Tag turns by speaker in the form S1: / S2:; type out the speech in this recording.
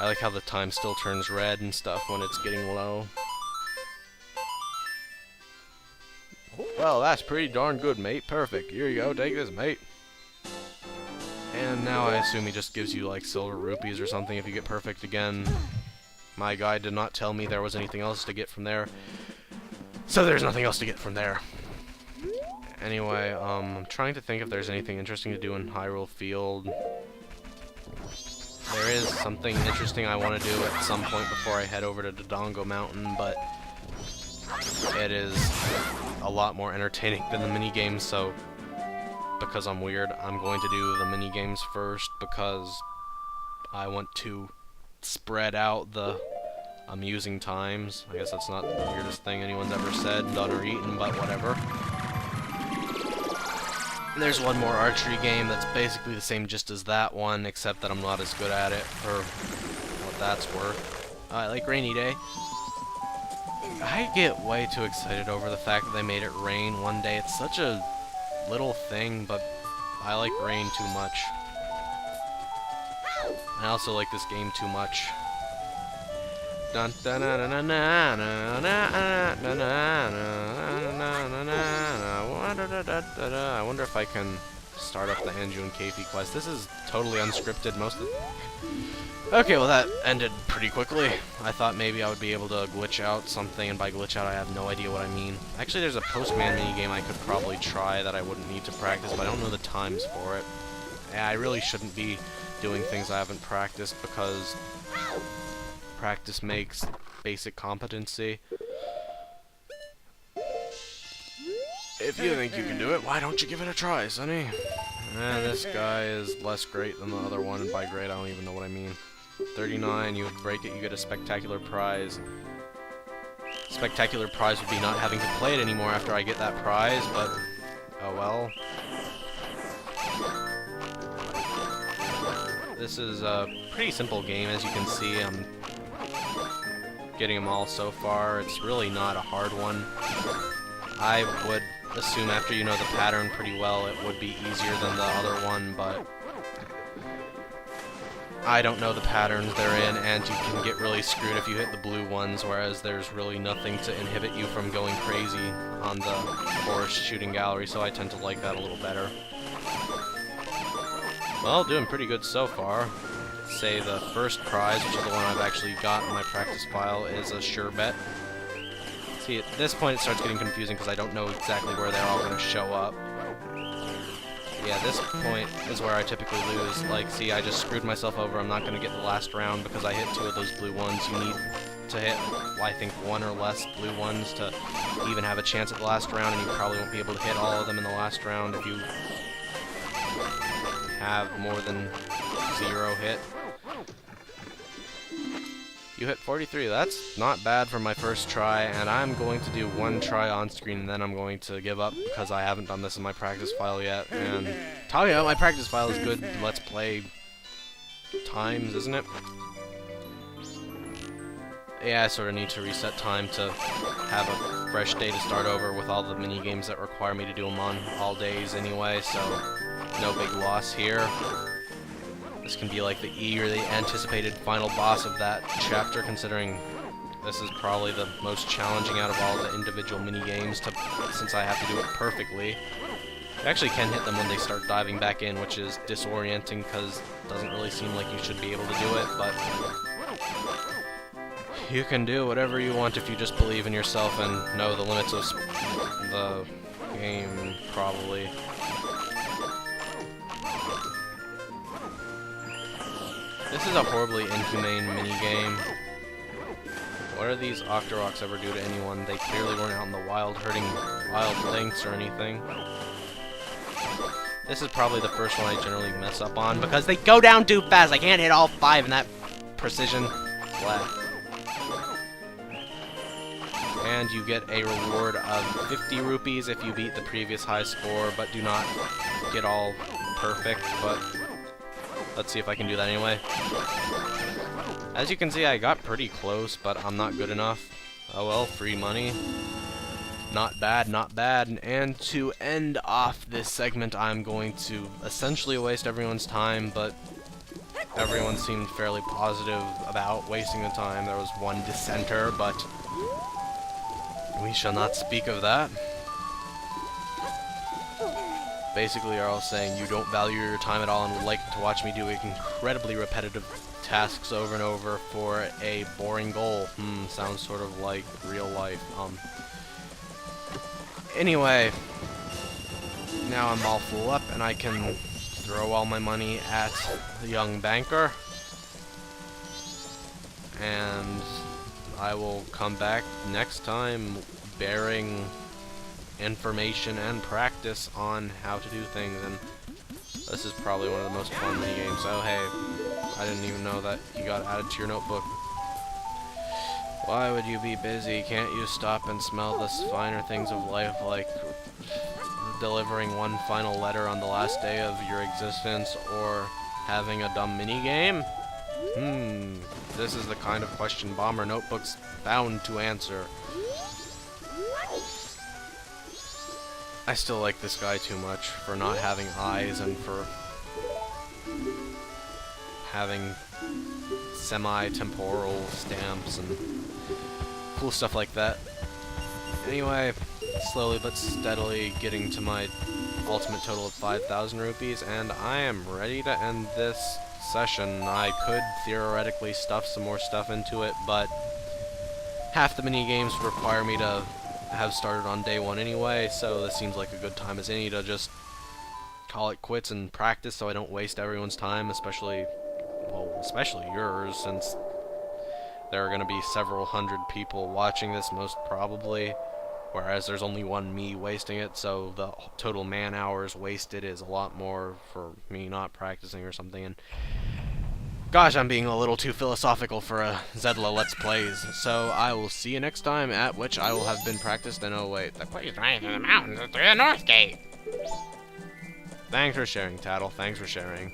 S1: I like how the time still turns red and stuff when it's getting low. Well, that's pretty darn good, mate. Perfect. Here you go. Take this, mate. And now I assume he just gives you like silver rupees or something if you get perfect again. My guide did not tell me there was anything else to get from there. So there's nothing else to get from there. Anyway, I'm trying to think if there's anything interesting to do in Hyrule Field. There is something interesting I want to do at some point before I head over to Dodongo Mountain, but it is a lot more entertaining than the minigames, so because I'm weird, I'm going to do the minigames first because I want to spread out the amusing times. I guess that's not the weirdest thing anyone's ever said, done, or eaten, but whatever. There's one more archery game that's basically the same gist as that one, except that I'm not as good at it for what that's worth. Like Rainy Day. I get way too excited over the fact that they made it rain one day. It's such a little thing, but I like rain too much. I also like this game too much. I wonder if I can start up the Anju and Keifi quest. This is totally unscripted most of the... Okay, well that ended pretty quickly. I thought maybe I would be able to glitch out something, and by glitch out I have no idea what I mean. Actually, there's a Postman minigame I could probably try that I wouldn't need to practice, but I don't know the times for it. Yeah, I really shouldn't be doing things I haven't practiced because practice makes basic competency. If you think you can do it, why don't you give it a try, sonny? This guy is less great than the other one, and by great I don't even know what I mean. 39, you break it, you get a spectacular prize. Spectacular prize would be not having to play it anymore after I get that prize, but oh well. This is a pretty simple game, as you can see. I'm getting them all so far. It's really not a hard one. I would assume after you know the pattern pretty well it would be easier than the other one, but I don't know the patterns they're in, and you can get really screwed if you hit the blue ones, whereas there's really nothing to inhibit you from going crazy on the forest shooting gallery, so I tend to like that a little better. Well, doing pretty good so far. Say the first prize, which is the one I've actually got in my practice file, is a sure bet. See, at this point it starts getting confusing because I don't know exactly where they're all going to show up. Yeah, this point is where I typically lose. Like, see, I just screwed myself over. I'm not going to get the last round because I hit 2 of those blue ones. You need to hit, I think, 1 or less blue ones to even have a chance at the last round, and you probably won't be able to hit all of them in the last round if you have more than 0 hit. You hit 43. That's not bad for my first try, and I'm going to do 1 try on screen, and then I'm going to give up because I haven't done this in my practice file yet. And talking about my practice file is good Let's Play times, isn't it? Yeah, I sort of need to reset time to have a fresh day to start over with all the mini games that require me to do them on all days anyway, so no big loss here. This can be like the eagerly anticipated final boss of that chapter, considering this is probably the most challenging out of all the individual mini-games, since I have to do it perfectly. You actually can hit them when they start diving back in, which is disorienting because it doesn't really seem like you should be able to do it, but you can do whatever you want if you just believe in yourself and know the limits of the game, probably. This is a horribly inhumane minigame. What are these Octoroks ever do to anyone? They clearly weren't out in the wild hurting wild lynx or anything. This is probably the first one I generally mess up on because they go down too fast. I can't hit all 5 in that precision. Flat. And you get a reward of 50 rupees if you beat the previous high score, but do not get all perfect, but let's see if I can do that anyway. As you can see, I got pretty close, but I'm not good enough. Oh well, free money. Not bad, not bad. And to end off this segment, I'm going to essentially waste everyone's time, but everyone seemed fairly positive about wasting the time. There was one dissenter, but we shall not speak of that. Basically, are all saying you don't value your time at all and would like to watch me do incredibly repetitive tasks over and over for a boring goal. Sounds sort of like real life. Anyway, now I'm all full up and I can throw all my money at the young banker. And I will come back next time bearing information and practice on how to do things, and this is probably one of the most fun mini games. Oh hey, I didn't even know that you got added to your notebook. Why would you be busy? Can't you stop and smell the finer things of life, like delivering one final letter on the last day of your existence, or having a dumb mini game? This is the kind of question Bomber Notebook's bound to answer. I still like this guy too much for not having eyes and for having semi-temporal stamps and cool stuff like that. Anyway, slowly but steadily getting to my ultimate total of 5,000 rupees, and I am ready to end this session. I could theoretically stuff some more stuff into it, but half the mini games require me to have started on day one anyway, so this seems like a good time as any to just call it quits and practice so I don't waste everyone's time, especially yours, since there are going to be several hundred people watching this most probably, whereas there's only one me wasting it, so the total man hours wasted is a lot more for me not practicing or something. And gosh, I'm being a little too philosophical for a Zelda Let's Plays, so I will see you next time, at which I will have been practiced, and oh wait, the place right in the mountains through the North Gate! Thanks for sharing, Tattle, thanks for sharing.